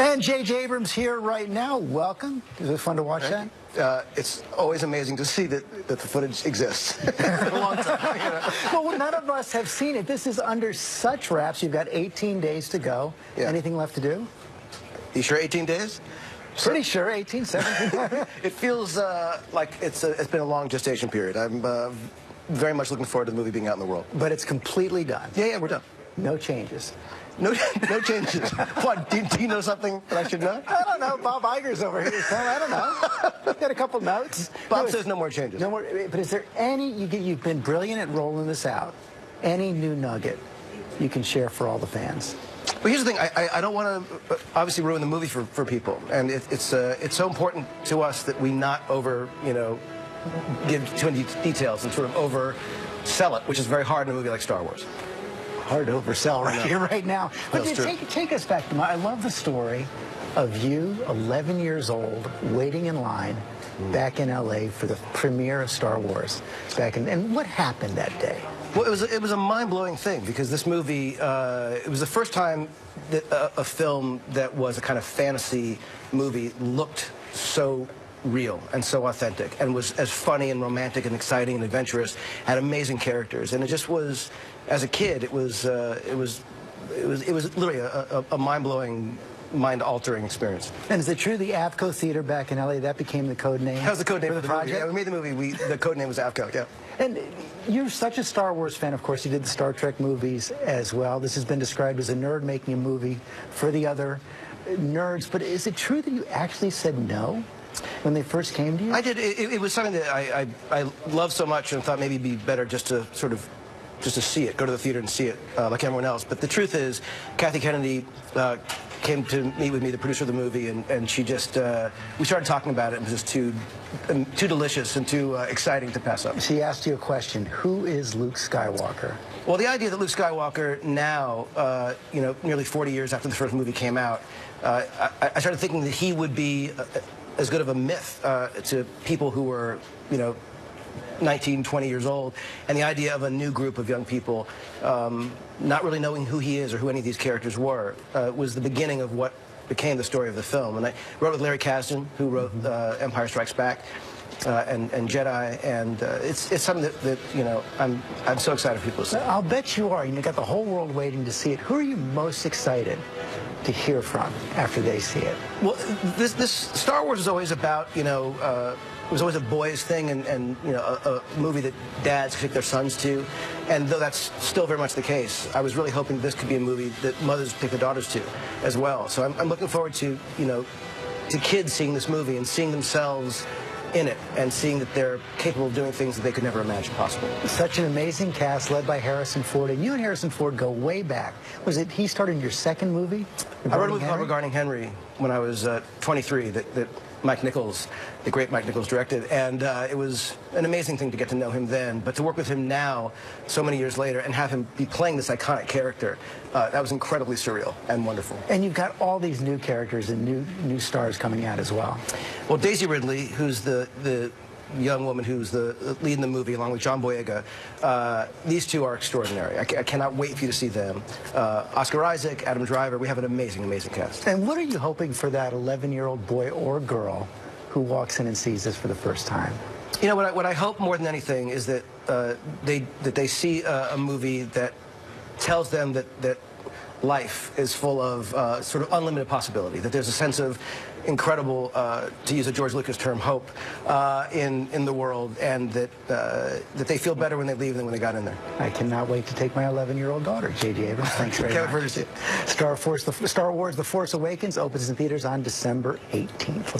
And J.J. Abrams here right now. Welcome. Is it fun to watch that? It's always amazing to see that the footage exists. For a long time. You know? Well, none of us have seen it. This is under such wraps. You've got 18 days to go. Yeah. Anything left to do? You sure 18 days? Pretty sure 18, 17. It feels like it's been a long gestation period. I'm very much looking forward to the movie being out in the world. But it's completely done. Yeah, we're done. No changes. No changes. What, do you know something that I should know? I don't know. Bob Iger's over here. So I don't know. Got a couple notes. Bob says no more changes. No more. But is there any, you've been brilliant at rolling this out, any new nugget you can share for all the fans? Well, here's the thing. I don't want to obviously ruin the movie for people, and it's so important to us that we not give too many details and sort of oversell it, which is very hard in a movie like Star Wars. Hard to oversell right here, right now. But take us back to I love the story of you, 11 years old, waiting in line back in L.A. for the premiere of Star Wars. And what happened that day? Well, it was a mind-blowing thing because this movie, it was the first time that a film that was a kind of fantasy movie looked so real and so authentic and was as funny and romantic and exciting and adventurous, had amazing characters, and it just was, as a kid, it was literally a mind-blowing, mind-altering experience. And is it true the Avco Theater back in LA, that became the code name? That was the code name for the project? Yeah, we made the movie. The code name was Avco. Yeah. And you're such a Star Wars fan, of course. You did the Star Trek movies as well. This has been described as a nerd making a movie for the other nerds. But is it true that you actually said no when they first came to you? I did. It was something that I loved so much and thought maybe it'd be better just to see it, go to the theater and see it like everyone else. But the truth is, Kathy Kennedy came to meet with me, the producer of the movie, and she just, we started talking about it, and it was just too delicious and too exciting to pass up. She asked you a question: who is Luke Skywalker? Well, the idea that Luke Skywalker now, nearly 40 years after the first movie came out, I started thinking that he would be as good of a myth to people who were, 19, 20 years old, and the idea of a new group of young people not really knowing who he is or who any of these characters were was the beginning of what became the story of the film. And I wrote with Larry Kasdan, who wrote Empire Strikes Back and Jedi, and it's something that I'm so excited for people to see. I'll bet you are. You've got the whole world waiting to see it. Who are you most excited to hear from after they see it? Well, this Star Wars is always about, it was always a boys thing and a movie that dads take their sons to. And though that's still very much the case, I was really hoping this could be a movie that mothers take their daughters to as well. So I'm looking forward to, to kids seeing this movie and seeing themselves in it and seeing that they're capable of doing things that they could never imagine possible. Such an amazing cast led by Harrison Ford. And you and Harrison Ford go way back. Was it he started in your second movie? I wrote a movie called Regarding Henry when I was 23 that Mike Nichols, the great Mike Nichols, directed, and it was an amazing thing to get to know him then, but to work with him now, so many years later, and have him be playing this iconic character, that was incredibly surreal and wonderful. And you've got all these new characters and new stars coming out as well. Well, Daisy Ridley, who's the young woman who's the lead in the movie, along with John Boyega, these two are extraordinary. I cannot wait for you to see them. Oscar Isaac, Adam Driver, we have an amazing, amazing cast. And what are you hoping for that 11-year-old boy or girl who walks in and sees this for the first time? What I hope more than anything is that they see a movie that tells them that life is full of sort of unlimited possibility, that there's a sense of incredible, to use a George Lucas term, hope in the world, and that they feel better when they leave than when they got in there. I cannot wait to take my 11-year-old daughter. J.J. Abrams, thanks very much. Star Wars: The Force Awakens opens in theaters on December 18th.